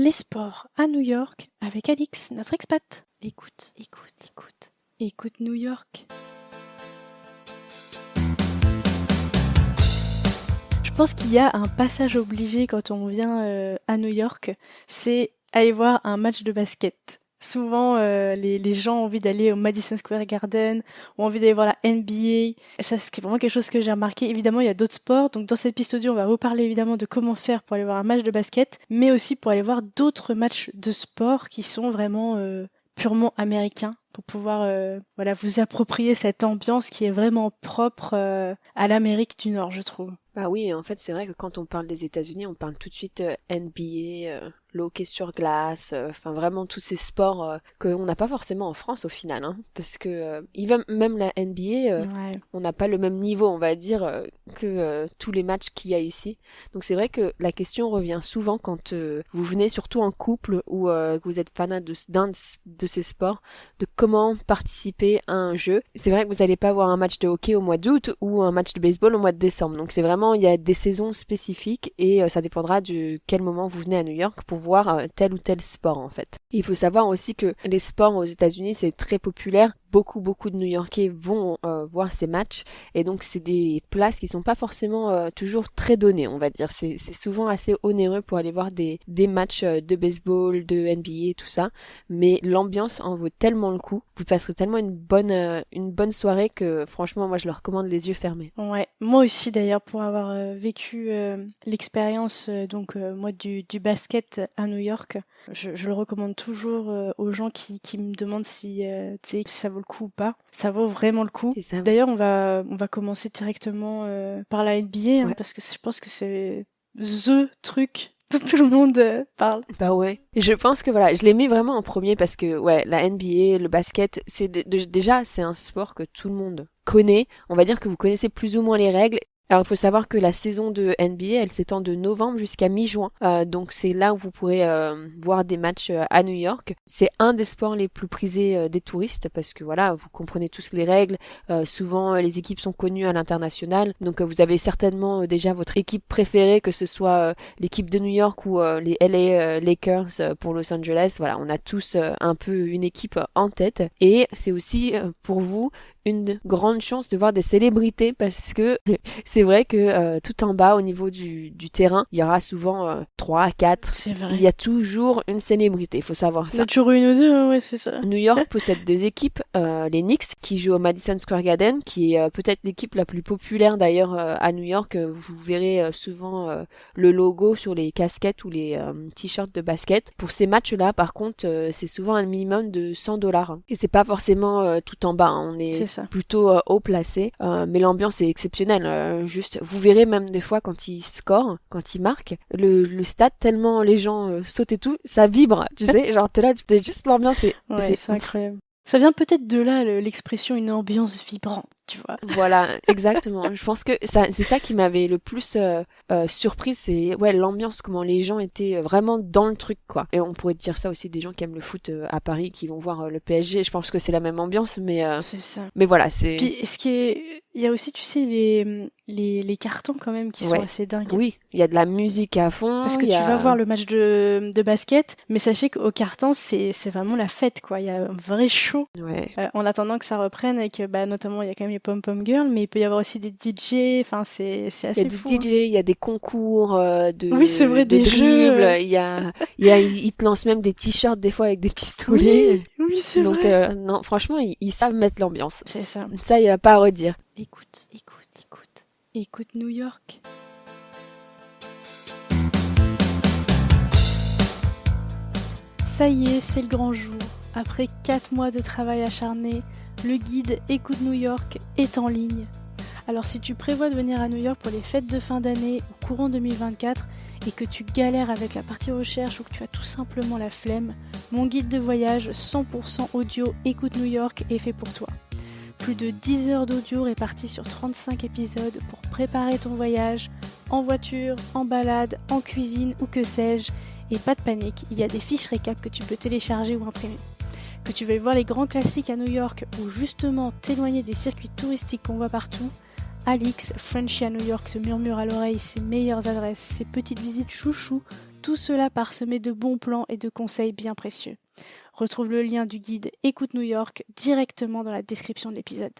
Les sports à New York avec Alix, notre expat. Écoute New York. Je pense qu'il y a un passage obligé quand on vient à New York, c'est aller voir un match de basket. Souvent, les gens ont envie d'aller au Madison Square Garden, ont envie d'aller voir la NBA. Ça, c'est vraiment quelque chose que j'ai remarqué. Évidemment, il y a d'autres sports. Donc, dans cette piste audio, on va vous parler évidemment de comment faire pour aller voir un match de basket, mais aussi pour aller voir d'autres matchs de sport qui sont vraiment purement américains, pour pouvoir vous approprier cette ambiance qui est vraiment propre à l'Amérique du Nord, je trouve. Bah oui, en fait, c'est vrai que quand on parle des États-Unis, on parle tout de suite NBA, le hockey sur glace, enfin vraiment tous ces sports qu'on n'a pas forcément en France au final, hein, parce que même la NBA, on n'a pas le même niveau, on va dire, que tous les matchs qu'il y a ici. Donc c'est vrai que la question revient souvent quand vous venez surtout en couple ou que vous êtes fanat d'un de ces sports, de comment participer à un jeu. C'est vrai que vous n'allez pas voir un match de hockey au mois d'août ou un match de baseball au mois de décembre. Donc c'est vraiment, il y a des saisons spécifiques et ça dépendra de quel moment vous venez à New York pour voir tel ou tel sport en fait. Il faut savoir aussi que les sports aux États-Unis c'est très populaire. Beaucoup de New-Yorkais vont voir ces matchs et donc c'est des places qui sont pas forcément toujours très données, on va dire. C'est souvent assez onéreux pour aller voir des matchs de baseball, de NBA, tout ça. Mais l'ambiance en vaut tellement le coup. Vous passerez tellement une bonne soirée que franchement, moi je le recommande les yeux fermés. Ouais, moi aussi d'ailleurs pour avoir vécu l'expérience moi du basket à New York, je le recommande toujours aux gens qui me demandent si ça vaut le coup ou pas. Ça vaut vraiment le coup. D'ailleurs, on va commencer directement par la NBA parce que je pense que c'est THE truc dont tout le monde parle. Bah ouais. Je pense que voilà, je l'ai mis vraiment en premier parce que ouais, la NBA, le basket, déjà c'est un sport que tout le monde connaît. On va dire que vous connaissez plus ou moins les règles. Alors il faut savoir que la saison de NBA, elle s'étend de novembre jusqu'à mi-juin. Donc c'est là où vous pourrez voir des matchs à New York. C'est un des sports les plus prisés des touristes parce que voilà, vous comprenez tous les règles. Souvent les équipes sont connues à l'international. Donc vous avez certainement déjà votre équipe préférée, que ce soit l'équipe de New York ou les LA Lakers pour Los Angeles. Voilà, on a tous un peu une équipe en tête. Et c'est aussi pour vous une grande chance de voir des célébrités parce que c'est vrai que tout en bas au niveau du terrain, il y aura souvent 3, 4. C'est vrai. Il y a toujours une célébrité, il faut savoir ça. Il y a toujours une ou deux, ouais, c'est ça. New York possède deux équipes, les Knicks qui jouent au Madison Square Garden, qui est peut-être l'équipe la plus populaire d'ailleurs à New York. Vous verrez souvent le logo sur les casquettes ou les t-shirts de basket. Pour ces matchs-là, par contre, c'est souvent un minimum de $100. Et c'est pas forcément tout en bas, hein. On est plutôt haut placé, mais l'ambiance est exceptionnelle. Juste, vous verrez même des fois quand ils scorent, quand ils marquent, le stade, tellement les gens sautent et tout, ça vibre, tu sais, genre t'es là, t'es juste l'ambiance c'est incroyable. Ça vient peut-être de là l'expression une ambiance vibrante, tu vois. Voilà, exactement. Je pense que c'est ça qui m'avait le plus surprise, c'est l'ambiance, comment les gens étaient vraiment dans le truc, quoi. Et on pourrait dire ça aussi des gens qui aiment le foot à Paris, qui vont voir le PSG. Je pense que c'est la même ambiance, mais c'est ça. Mais voilà, c'est. Puis il y a aussi, tu sais, les cartons quand même qui sont assez dingues. Oui, il y a de la musique à fond. Parce que tu vas voir le match de basket, mais sachez qu'au carton c'est vraiment la fête, quoi. Il y a un vrai show. Ouais. En attendant que ça reprenne et que notamment il y a quand même les pom-pom girls, mais il peut y avoir aussi des DJ. Enfin c'est assez fou. Il y a des DJ, il y a des concours de. Oui, c'est vrai, des jeux. Ils te lancent même des t-shirts des fois avec des pistolets. Oui, c'est vrai. Donc non, franchement, ils savent mettre l'ambiance. C'est ça. Ça, il n'y a pas à redire. Écoute New York. Ça y est, c'est le grand jour. Après 4 mois de travail acharné, le guide Écoute New York est en ligne. Alors si tu prévois de venir à New York pour les fêtes de fin d'année ou courant 2024 et que tu galères avec la partie recherche ou que tu as tout simplement la flemme, mon guide de voyage 100% audio Écoute New York est fait pour toi. Plus de 10 heures d'audio réparties sur 35 épisodes pour préparer ton voyage, en voiture, en balade, en cuisine ou que sais-je. Et pas de panique, il y a des fiches récap que tu peux télécharger ou imprimer. Que tu veuilles voir les grands classiques à New York ou justement t'éloigner des circuits touristiques qu'on voit partout, Alix, Frenchie à New York, te murmure à l'oreille ses meilleures adresses, ses petites visites chouchou, Tout cela parsemé de bons plans et de conseils bien précieux. Retrouve le lien du guide Écoute New York directement dans la description de l'épisode.